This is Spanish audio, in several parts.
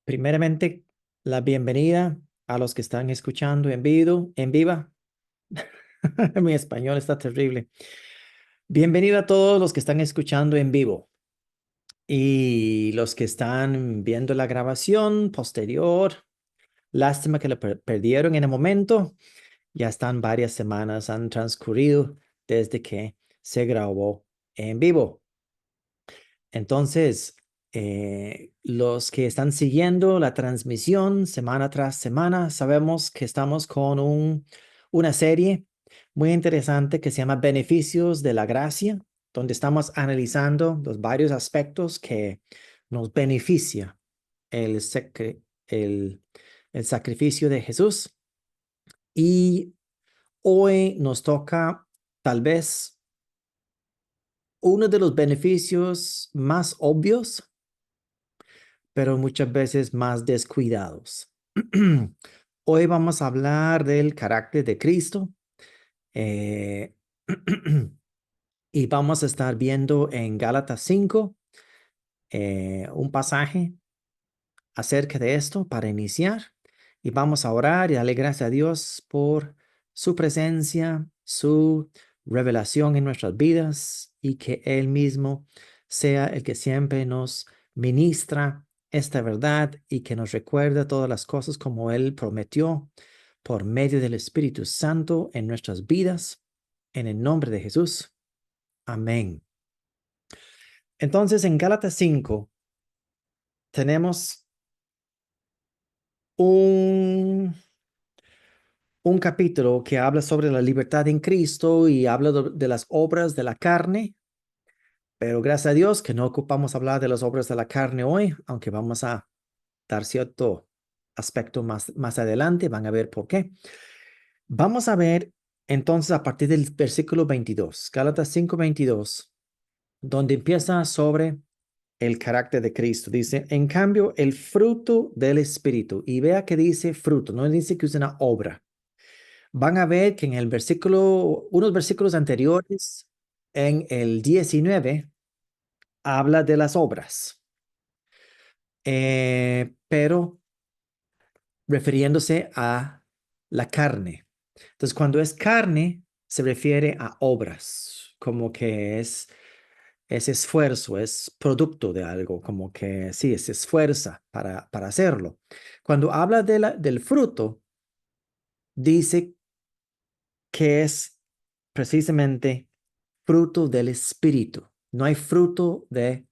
Primeramente, la bienvenida a los que están escuchando en viva. Mi español está terrible. Bienvenido a todos los que están escuchando en vivo y los que están viendo la grabación posterior. Lástima que lo perdieron en el momento. Ya están varias semanas, han transcurrido desde que se grabó en vivo. Entonces, los que están siguiendo la transmisión semana tras semana, sabemos que estamos con una serie muy interesante que se llama Beneficios de la Gracia, donde estamos analizando los varios aspectos que nos beneficia el, el, el sacrificio de Jesús. Y hoy nos toca tal vez uno de los beneficios más obvios, pero muchas veces más descuidados. Hoy vamos a hablar del carácter de Cristo eh, y vamos a estar viendo en Gálatas 5 un pasaje acerca de esto para iniciar y vamos a orar y darle gracias a Dios por su presencia, su revelación en nuestras vidas y que Él mismo sea el que siempre nos ministra esta verdad y que nos recuerda todas las cosas como Él prometió por medio del Espíritu Santo en nuestras vidas. En el nombre de Jesús. Amén. Entonces, en Gálatas 5 tenemos un un capítulo que habla sobre la libertad en Cristo y habla de las obras de la carne, pero gracias a Dios que no ocupamos hablar de las obras de la carne hoy, aunque vamos a dar cierto aspecto más adelante, van a ver por qué. Vamos a ver entonces a partir del versículo 22, Gálatas 5:22, donde empieza sobre el carácter de Cristo. Dice, en cambio, el fruto del Espíritu, y vea que dice fruto, no dice que es una obra. Van a ver que en el versículo, unos versículos anteriores, en el 19, habla de las obras, pero refiriéndose a la carne. Entonces, cuando es carne, se refiere a obras, como que es esfuerzo, es producto de algo, como que sí, se esfuerza para hacerlo. Cuando habla del fruto, dice que es precisamente fruto del espíritu. No hay fruto de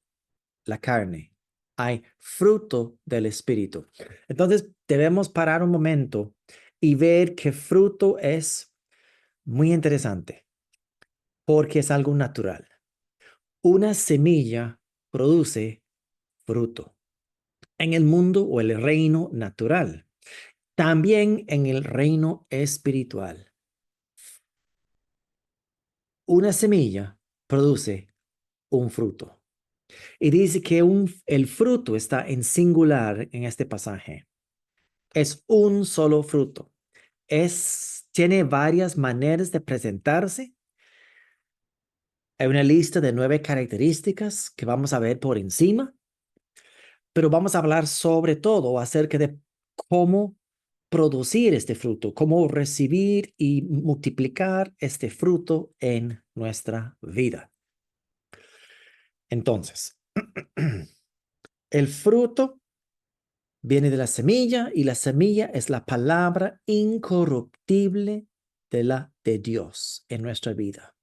la carne, hay fruto del espíritu. Entonces debemos parar un momento y ver que fruto es muy interesante porque es algo natural. Una semilla produce fruto en el mundo o el reino natural, también en el reino espiritual. Una semilla produce un fruto. Y dice que el fruto está en singular en este pasaje. Es un solo fruto. Tiene varias maneras de presentarse. Hay una lista de 9 características que vamos a ver por encima, pero vamos a hablar sobre todo acerca de cómo producir este fruto, cómo recibir y multiplicar este fruto en nuestra vida. Entonces, el fruto viene de la semilla y la semilla es la palabra incorruptible de Dios en nuestra vida.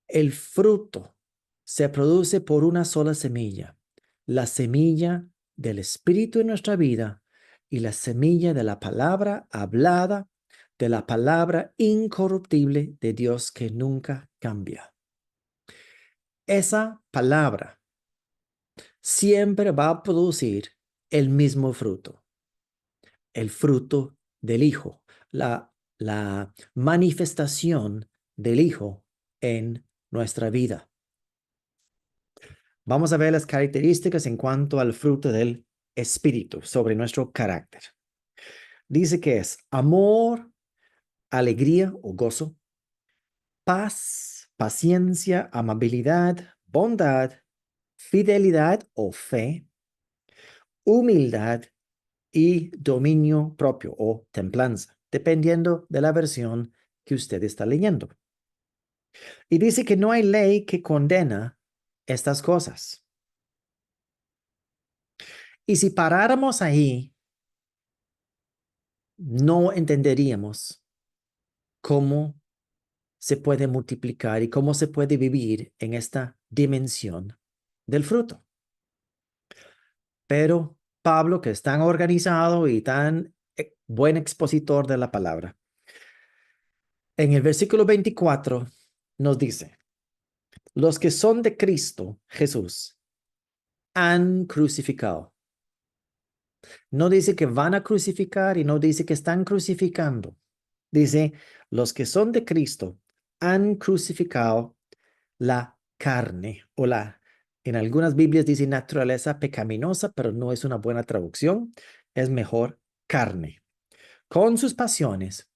El fruto se produce por una sola semilla, la semilla del Espíritu en nuestra vida y la semilla de la palabra hablada, de la palabra incorruptible de Dios que nunca cambia. Esa palabra siempre va a producir el mismo fruto, el fruto del Hijo, la manifestación del Hijo en nuestra vida. Vamos a ver las características en cuanto al fruto del Espíritu sobre nuestro carácter. Dice que es amor, alegría o gozo, paz, paciencia, amabilidad, bondad, fidelidad o fe, humildad y dominio propio o templanza, dependiendo de la versión que usted está leyendo. Y dice que no hay ley que condena estas cosas. Y si paráramos ahí, no entenderíamos cómo se puede multiplicar y cómo se puede vivir en esta dimensión del fruto. Pero Pablo, que es tan organizado y tan buen expositor de la palabra, en el versículo 24 nos dice, los que son de Cristo Jesús han crucificado. No dice que van a crucificar y no dice que están crucificando. Dice, los que son de Cristo han crucificado la carne o en algunas Biblias dice naturaleza pecaminosa, pero no es una buena traducción. Es mejor carne, con sus pasiones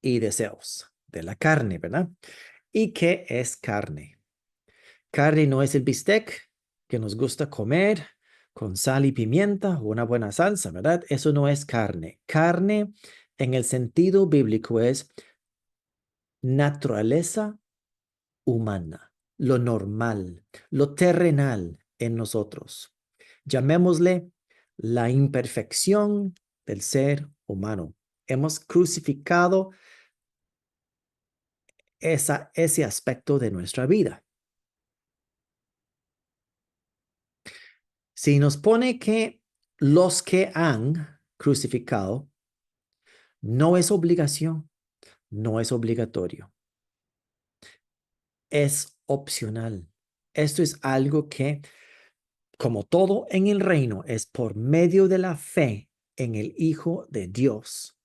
y deseos de la carne, ¿verdad? ¿Y qué es carne? Carne no es el bistec que nos gusta comer con sal y pimienta o una buena salsa, ¿verdad? Eso no es carne. Carne en el sentido bíblico es naturaleza humana, lo normal, lo terrenal en nosotros. Llamémosle la imperfección del ser humano. Hemos crucificado ese aspecto de nuestra vida. Si nos pone que los que han crucificado, no es obligación, no es obligatorio, es opcional. Esto es algo que, como todo en el reino, es por medio de la fe en el Hijo de Dios.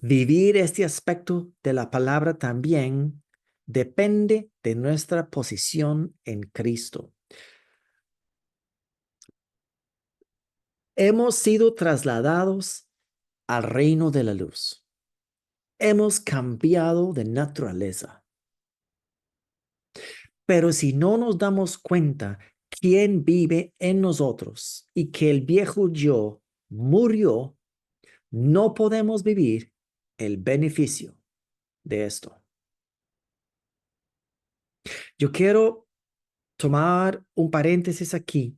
Vivir este aspecto de la palabra también depende de nuestra posición en Cristo. Hemos sido trasladados al reino de la luz. Hemos cambiado de naturaleza. Pero si no nos damos cuenta quién vive en nosotros y que el viejo yo murió, no podemos vivir el beneficio de esto. Yo quiero tomar un paréntesis aquí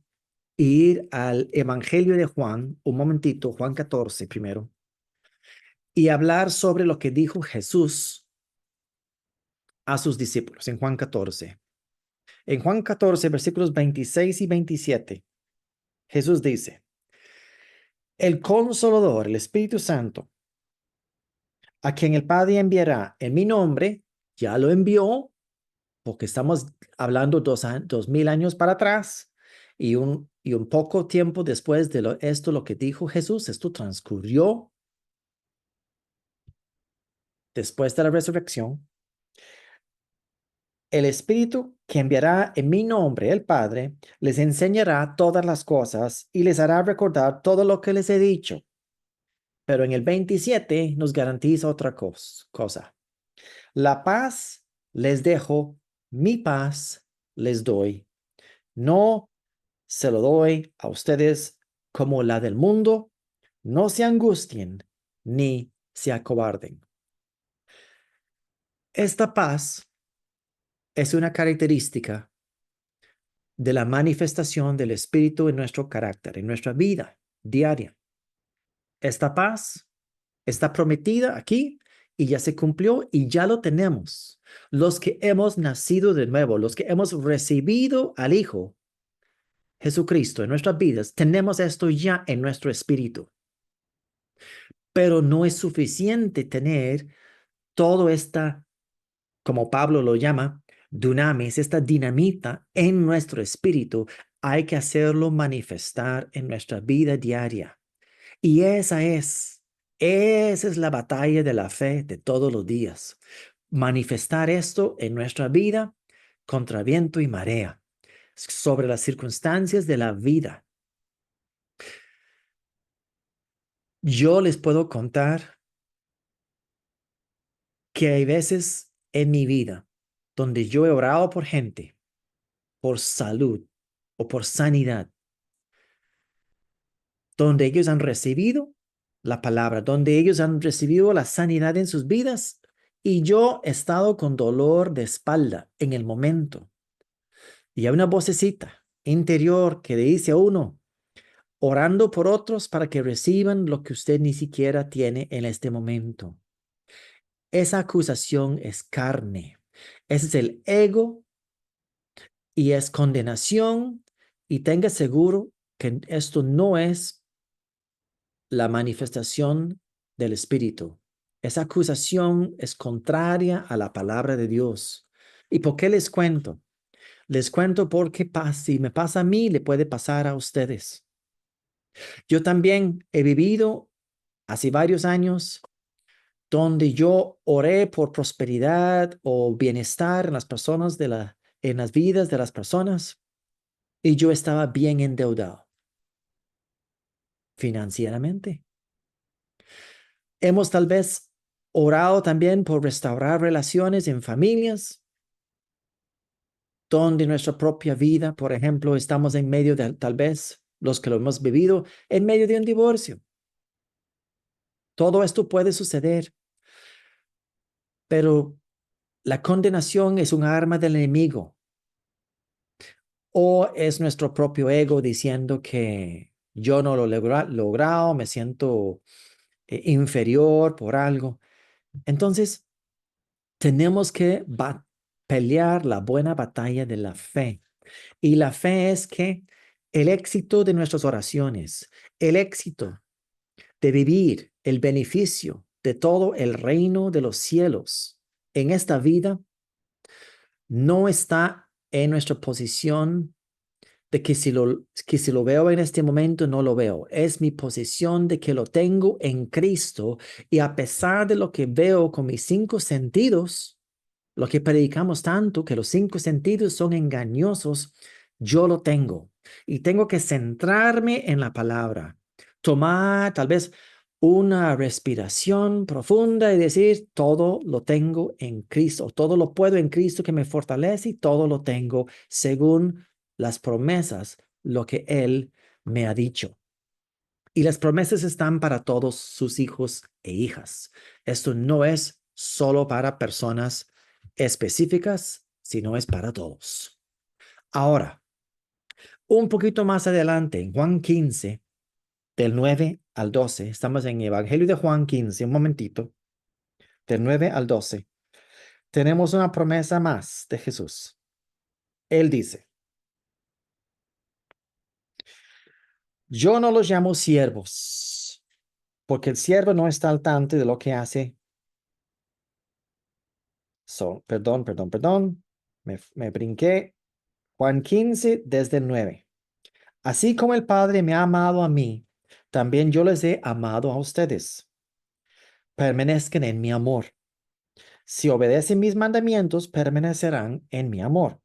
e ir al Evangelio de Juan, un momentito, Juan 14 primero, y hablar sobre lo que dijo Jesús a sus discípulos en Juan 14. En Juan 14, versículos 26 y 27, Jesús dice, el Consolador, el Espíritu Santo, a quien el Padre enviará en mi nombre, ya lo envió, porque estamos hablando 2000 años para atrás, y un poco tiempo después de esto, lo que dijo Jesús, esto transcurrió después de la resurrección. El Espíritu que enviará en mi nombre el Padre les enseñará todas las cosas y les hará recordar todo lo que les he dicho. Pero en el 27 nos garantiza otra cosa. La paz les dejo, mi paz les doy. No se lo doy a ustedes como la del mundo. No se angustien ni se acobarden. Esta paz es una característica de la manifestación del Espíritu en nuestro carácter, en nuestra vida diaria. Esta paz está prometida aquí y ya se cumplió y ya lo tenemos. Los que hemos nacido de nuevo, los que hemos recibido al Hijo Jesucristo en nuestras vidas, tenemos esto ya en nuestro espíritu. Pero no es suficiente tener todo esta, como Pablo lo llama, dunamis, esta dinamita en nuestro espíritu. Hay que hacerlo manifestar en nuestra vida diaria. Y esa es la batalla de la fe de todos los días. Manifestar esto en nuestra vida contra viento y marea, sobre las circunstancias de la vida. Yo les puedo contar que hay veces en mi vida donde yo he orado por gente, por salud o por sanidad, donde ellos han recibido la palabra, donde ellos han recibido la sanidad en sus vidas. Y yo he estado con dolor de espalda en el momento. Y hay una vocecita interior que le dice a uno, orando por otros para que reciban lo que usted ni siquiera tiene en este momento. Esa acusación es carne. Ese es el ego y es condenación. Y tenga seguro que esto no es la manifestación del Espíritu. Esa acusación es contraria a la palabra de Dios. ¿Y por qué les cuento? Les cuento porque si me pasa a mí, le puede pasar a ustedes. Yo también he vivido hace varios años donde yo oré por prosperidad o bienestar en las personas en las vidas de las personas y yo estaba bien endeudado financieramente. Hemos tal vez orado también por restaurar relaciones en familias donde nuestra propia vida, por ejemplo, estamos en medio de, tal vez, los que lo hemos vivido, en medio de un divorcio. Todo esto puede suceder, pero la condenación es un arma del enemigo o es nuestro propio ego diciendo que yo no lo he logrado, me siento inferior por algo. Entonces, tenemos que pelear la buena batalla de la fe. Y la fe es que el éxito de nuestras oraciones, el éxito de vivir el beneficio de todo el reino de los cielos en esta vida no está en nuestra posición de que si lo veo en este momento, no lo veo. Es mi posición de que lo tengo en Cristo y a pesar de lo que veo con mis cinco sentidos, lo que predicamos tanto, que los cinco sentidos son engañosos, yo lo tengo y tengo que centrarme en la palabra, tomar tal vez una respiración profunda y decir, todo lo tengo en Cristo, todo lo puedo en Cristo que me fortalece y todo lo tengo según las promesas, lo que Él me ha dicho. Y las promesas están para todos sus hijos e hijas. Esto no es solo para personas específicas, sino es para todos. Ahora, un poquito más adelante, en Juan 15, del 9 al 12, estamos en Evangelio de Juan 15, un momentito, del 9 al 12, tenemos una promesa más de Jesús. Él dice, yo no los llamo siervos, porque el siervo no está al tanto de lo que hace. Perdón, me brinqué. Juan 15, desde el 9. Así como el Padre me ha amado a mí, también yo les he amado a ustedes. Permanezcan en mi amor. Si obedecen mis mandamientos, permanecerán en mi amor.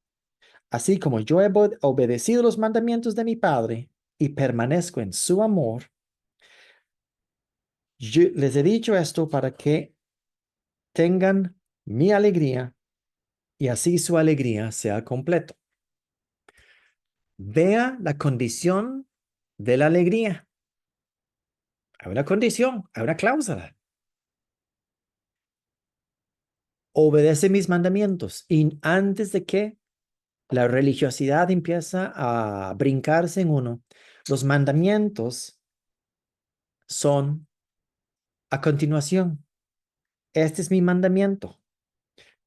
Así como yo he obedecido los mandamientos de mi Padre y permanezco en su amor, yo les he dicho esto para que tengan mi alegría y así su alegría sea completa. Vea la condición de la alegría. Hay una condición, hay una cláusula. Obedece mis mandamientos. Y antes de que la religiosidad empieza a brincarse en uno, los mandamientos son a continuación. Este es mi mandamiento,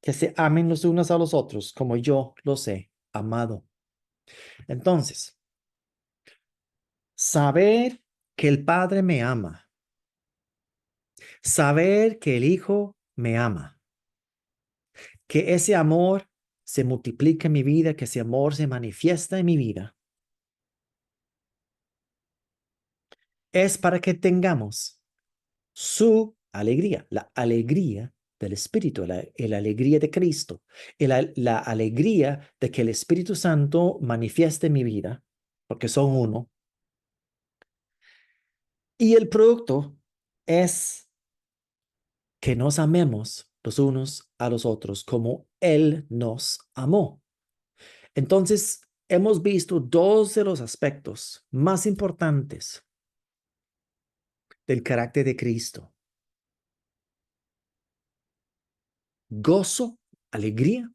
que se amen los unos a los otros como yo los he amado. Entonces, saber que el Padre me ama, saber que el Hijo me ama, que ese amor se multiplica en mi vida, que ese amor se manifiesta en mi vida, es para que tengamos su alegría, la alegría del Espíritu, la alegría de Cristo, la alegría de que el Espíritu Santo manifieste en mi vida, porque son uno. Y el producto es que nos amemos los unos a los otros como Él nos amó. Entonces, hemos visto dos de los aspectos más importantes del carácter de Cristo. Gozo, alegría,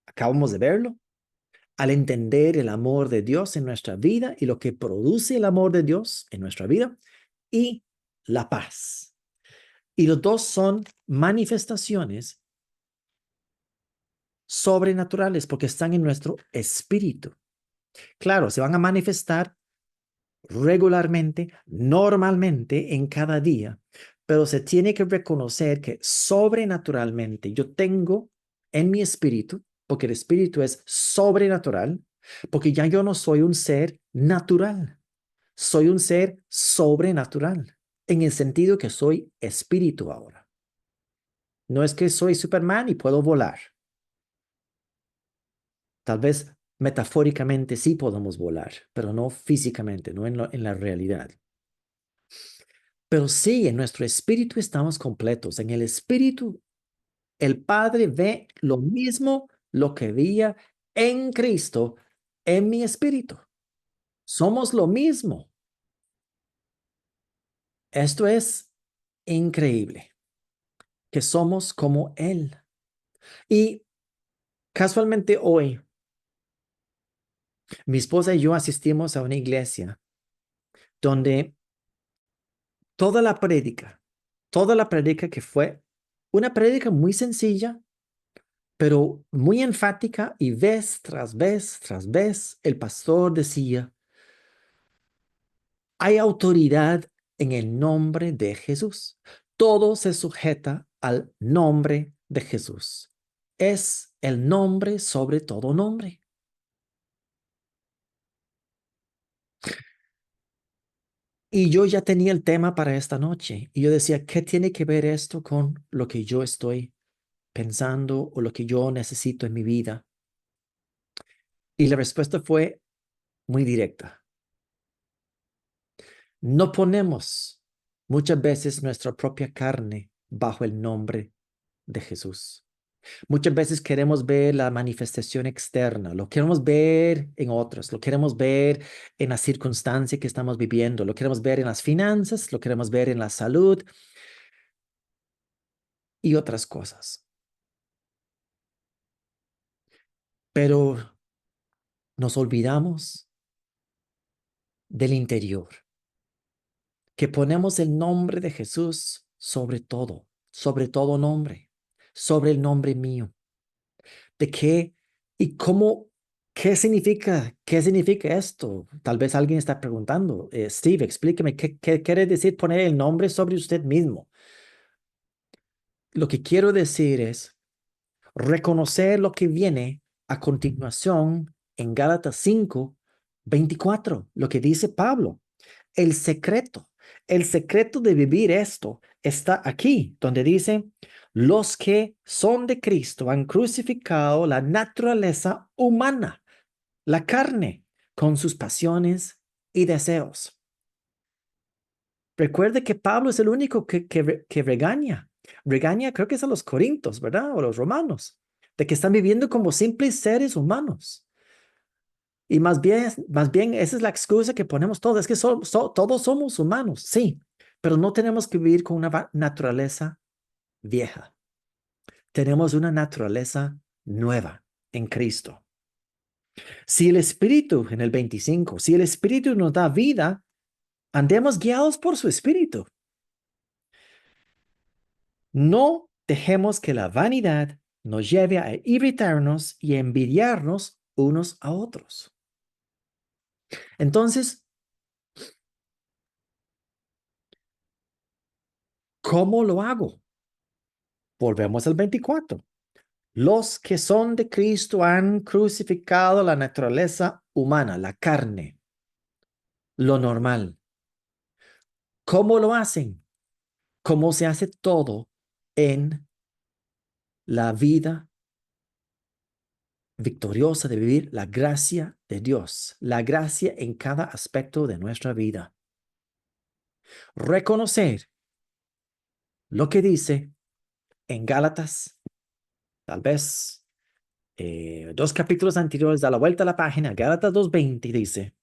acabamos de verlo, al entender el amor de Dios en nuestra vida y lo que produce el amor de Dios en nuestra vida, y la paz. Y los dos son manifestaciones sobrenaturales porque están en nuestro espíritu. Claro, se van a manifestar regularmente, normalmente, en cada día, pero se tiene que reconocer que sobrenaturalmente yo tengo en mi espíritu, porque el espíritu es sobrenatural, porque ya yo no soy un ser natural, soy un ser sobrenatural, en el sentido que soy espíritu ahora. No es que soy Superman y puedo volar. Tal vez metafóricamente sí podemos volar, pero no físicamente, no en la realidad. Pero sí, en nuestro espíritu estamos completos. En el espíritu, el Padre ve lo mismo, lo que veía en Cristo, en mi espíritu. Somos lo mismo. Esto es increíble, que somos como Él. Y casualmente hoy, mi esposa y yo asistimos a una iglesia donde toda la prédica, toda la prédica que fue una prédica muy sencilla, pero muy enfática y vez tras vez tras vez el pastor decía, hay autoridad en el nombre de Jesús. Todo se sujeta al nombre de Jesús. Es el nombre sobre todo nombre. Y yo ya tenía el tema para esta noche y yo decía, ¿qué tiene que ver esto con lo que yo estoy pensando o lo que yo necesito en mi vida? Y la respuesta fue muy directa. No ponemos muchas veces nuestra propia carne bajo el nombre de Jesús. Muchas veces queremos ver la manifestación externa, lo queremos ver en otros, lo queremos ver en la circunstancia que estamos viviendo, lo queremos ver en las finanzas, lo queremos ver en la salud y otras cosas. Pero nos olvidamos del interior, que ponemos el nombre de Jesús sobre todo nombre, sobre el nombre mío. ¿De qué y cómo, qué significa esto? Tal vez alguien está preguntando, Steve, explíqueme, ¿qué quiere decir poner el nombre sobre usted mismo? Lo que quiero decir es reconocer lo que viene a continuación en Gálatas 5:24, lo que dice Pablo. El secreto, el secreto de vivir esto está aquí, donde dice, los que son de Cristo han crucificado la naturaleza humana, la carne, con sus pasiones y deseos. Recuerde que Pablo es el único que regaña. Regaña, creo que es a los corintios, ¿verdad? O los romanos, de que están viviendo como simples seres humanos. Y más bien, esa es la excusa que ponemos todos. Es que todos somos humanos, sí, pero no tenemos que vivir con una naturaleza vieja. Tenemos una naturaleza nueva en Cristo. Si el Espíritu, en el 25, si el Espíritu nos da vida, andemos guiados por su Espíritu. No dejemos que la vanidad nos lleve a irritarnos y envidiarnos unos a otros. Entonces, ¿cómo lo hago? Volvemos al 24. Los que son de Cristo han crucificado la naturaleza humana, la carne, lo normal. ¿Cómo lo hacen? ¿Cómo se hace todo en la vida victoriosa de vivir la gracia de Dios, la gracia en cada aspecto de nuestra vida? Reconocer lo que dice en Gálatas, tal vez 2 capítulos anteriores, da la vuelta a la página, Gálatas 2:20 dice,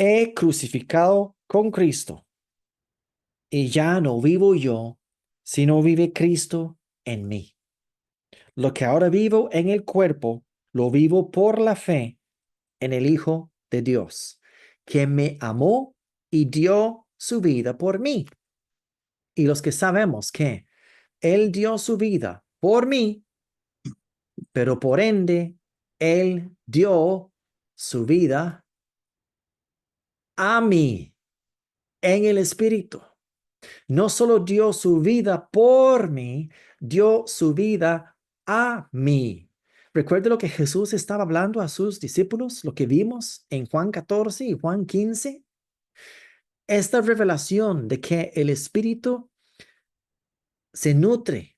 he crucificado con Cristo y ya no vivo yo, sino vive Cristo en mí. Lo que ahora vivo en el cuerpo, lo vivo por la fe en el Hijo de Dios, que me amó y dio su vida por mí. Y los que sabemos que Él dio su vida por mí, pero por ende, Él dio su vida a mí en el Espíritu. No solo dio su vida por mí, dio su vida a mí. Recuerde lo que Jesús estaba hablando a sus discípulos, lo que vimos en Juan 14 y Juan 15. Esta revelación de que el Espíritu se nutre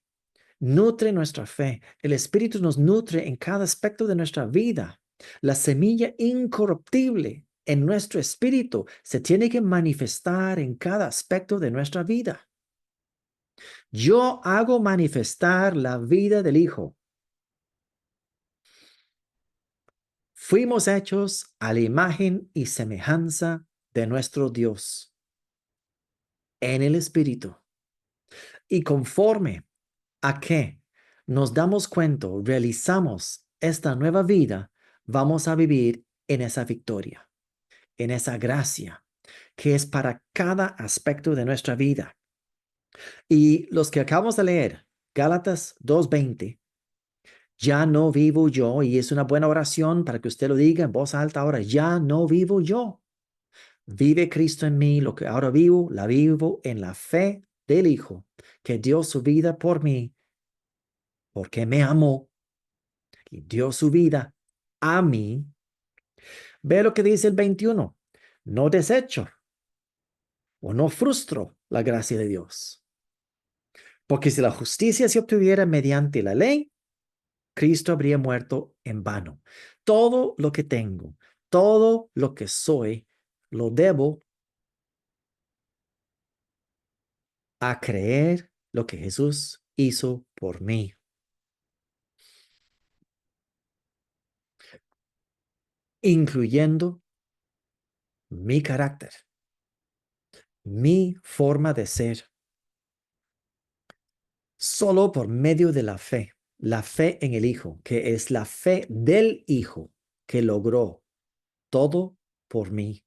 nuestra fe. El Espíritu nos nutre en cada aspecto de nuestra vida. La semilla incorruptible en nuestro espíritu se tiene que manifestar en cada aspecto de nuestra vida. Yo hago manifestar la vida del Hijo. Fuimos hechos a la imagen y semejanza de nuestro Dios en el Espíritu. Y conforme a que nos damos cuenta, realizamos esta nueva vida, vamos a vivir en esa victoria, en esa gracia que es para cada aspecto de nuestra vida. Y los que acabamos de leer, Gálatas 2:20, ya no vivo yo, y es una buena oración para que usted lo diga en voz alta ahora, ya no vivo yo. Vive Cristo en mí, lo que ahora vivo, la vivo en la fe del Hijo, que dio su vida por mí, porque me amó y dio su vida a mí. Ve lo que dice el 21. No desecho o no frustro la gracia de Dios. Porque si la justicia se obtuviera mediante la ley, Cristo habría muerto en vano. Todo lo que tengo, todo lo que soy, lo debo a creer lo que Jesús hizo por mí, incluyendo mi carácter, mi forma de ser, solo por medio de la fe en el Hijo, que es la fe del Hijo que logró todo por mí.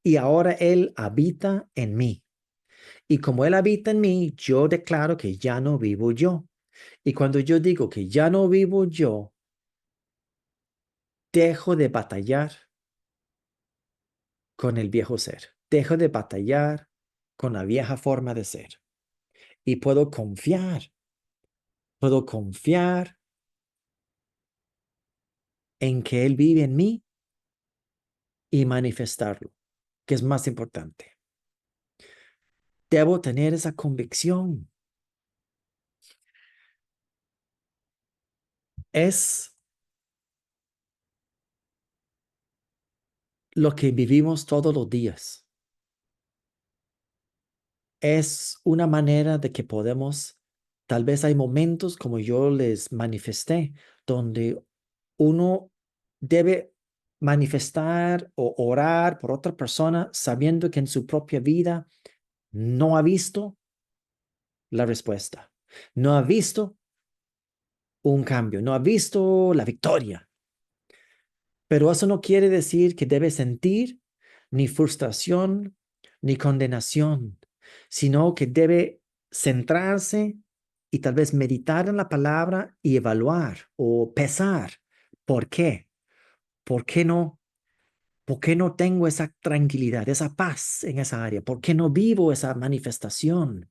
Y ahora Él habita en mí. Y como Él habita en mí, yo declaro que ya no vivo yo. Y cuando yo digo que ya no vivo yo, dejo de batallar con el viejo ser. Dejo de batallar con la vieja forma de ser. Y puedo confiar en que Él vive en mí y manifestarlo, que es más importante. Debo tener esa convicción. Es lo que vivimos todos los días. Es una manera de que podemos, tal vez hay momentos como yo les manifesté, donde uno debe manifestar o orar por otra persona sabiendo que en su propia vida no ha visto la respuesta, no ha visto un cambio, no ha visto la victoria. Pero eso no quiere decir que debe sentir ni frustración ni condenación, sino que debe centrarse y tal vez meditar en la palabra y evaluar o pesar. ¿Por qué? ¿Por qué no? ¿Por qué no tengo esa tranquilidad, esa paz en esa área? ¿Por qué no vivo esa manifestación?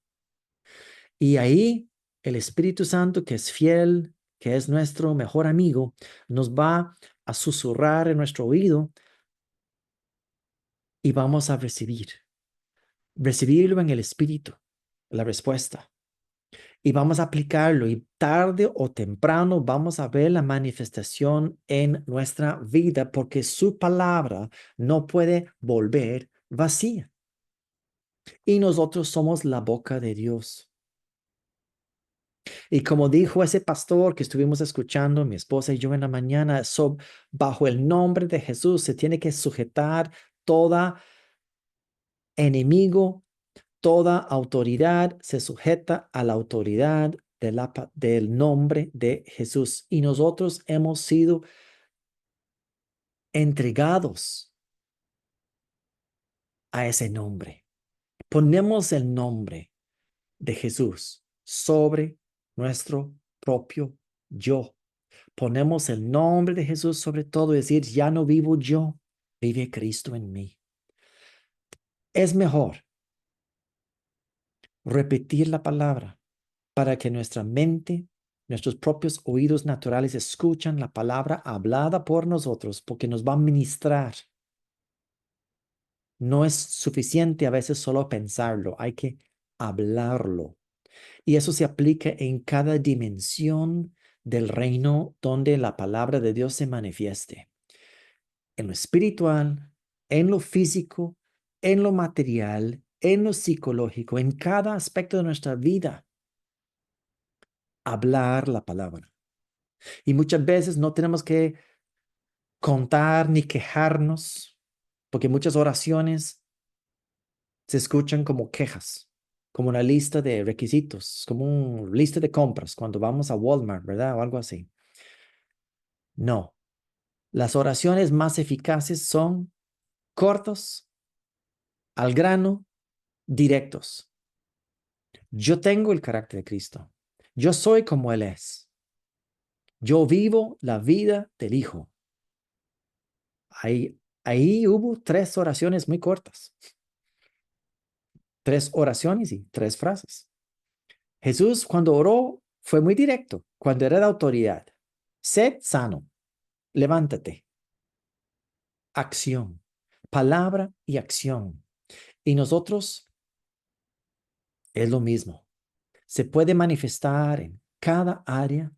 Y ahí el Espíritu Santo, que es fiel, que es nuestro mejor amigo, nos va a susurrar en nuestro oído y vamos a recibirlo en el Espíritu, la respuesta. Y vamos a aplicarlo y tarde o temprano vamos a ver la manifestación en nuestra vida porque su palabra no puede volver vacía. Y nosotros somos la boca de Dios. Y como dijo ese pastor que estuvimos escuchando, mi esposa y yo en la mañana, bajo el nombre de Jesús se tiene que sujetar Toda enemigo, toda autoridad se sujeta a la autoridad del nombre de Jesús. Y nosotros hemos sido entregados a ese nombre. Ponemos el nombre de Jesús sobre nuestro propio yo. Ponemos el nombre de Jesús sobre todo y decir, ya no vivo yo, vive Cristo en mí. Es mejor repetir la palabra para que nuestra mente, nuestros propios oídos naturales escuchan la palabra hablada por nosotros porque nos va a ministrar. No es suficiente a veces solo pensarlo, hay que hablarlo. Y eso se aplica en cada dimensión del reino donde la palabra de Dios se manifieste. En lo espiritual, en lo físico, en lo material, en lo psicológico, en cada aspecto de nuestra vida. Hablar la palabra. Y muchas veces no tenemos que contar ni quejarnos, porque muchas oraciones se escuchan como quejas, como una lista de requisitos, como una lista de compras cuando vamos a Walmart, ¿verdad? O algo así. No, las oraciones más eficaces son cortos, al grano, directos. Yo tengo el carácter de Cristo. Yo soy como Él es. Yo vivo la vida del Hijo. Ahí hubo 3 oraciones muy cortas. 3 oraciones y 3 frases. Jesús cuando oró fue muy directo, cuando era de autoridad. Sed sano, levántate. Acción, palabra y acción. Y nosotros es lo mismo. Se puede manifestar en cada área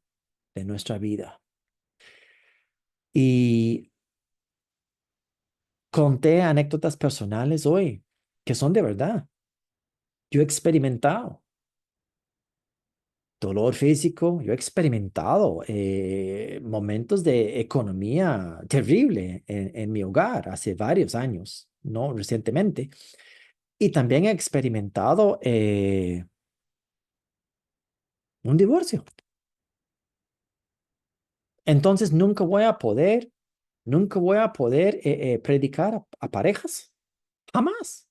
de nuestra vida. Y conté anécdotas personales hoy que son de verdad. Yo he experimentado dolor físico, yo he experimentado momentos de economía terrible en mi hogar hace varios años, no recientemente. Y también he experimentado un divorcio. Entonces nunca voy a poder predicar a parejas. Jamás.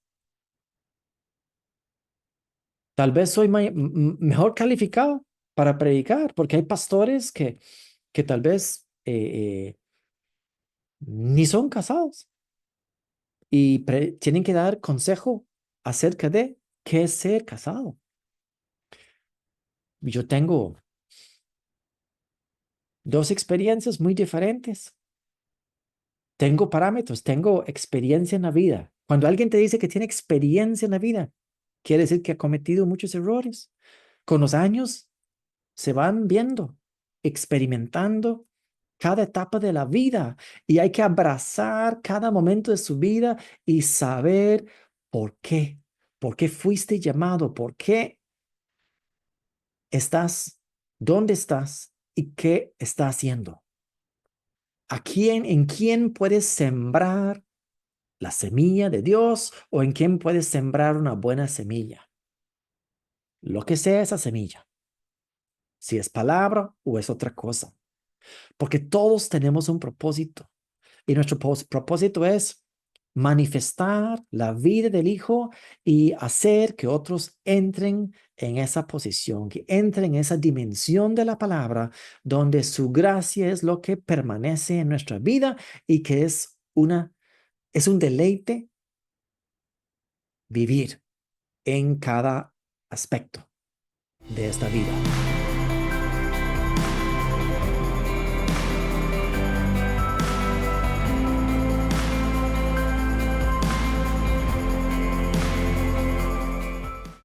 Tal vez soy mejor calificado para predicar, porque hay pastores que tal vez ni son casados y tienen que dar consejo acerca de qué es ser casado. Yo tengo 2 experiencias muy diferentes. Tengo parámetros, tengo experiencia en la vida. Cuando alguien te dice que tiene experiencia en la vida, quiere decir que ha cometido muchos errores. Con los años se van viendo, experimentando cada etapa de la vida y hay que abrazar cada momento de su vida y saber por qué fuiste llamado, por qué estás, dónde estás y qué está haciendo. En quién puedes sembrar la semilla de Dios o en quién puedes sembrar una buena semilla? Lo que sea esa semilla, si es palabra o es otra cosa, porque todos tenemos un propósito y nuestro propósito es manifestar la vida del Hijo y hacer que otros entren en esa posición, que entren en esa dimensión de la palabra donde su gracia es lo que permanece en nuestra vida y que es un deleite vivir en cada aspecto de esta vida.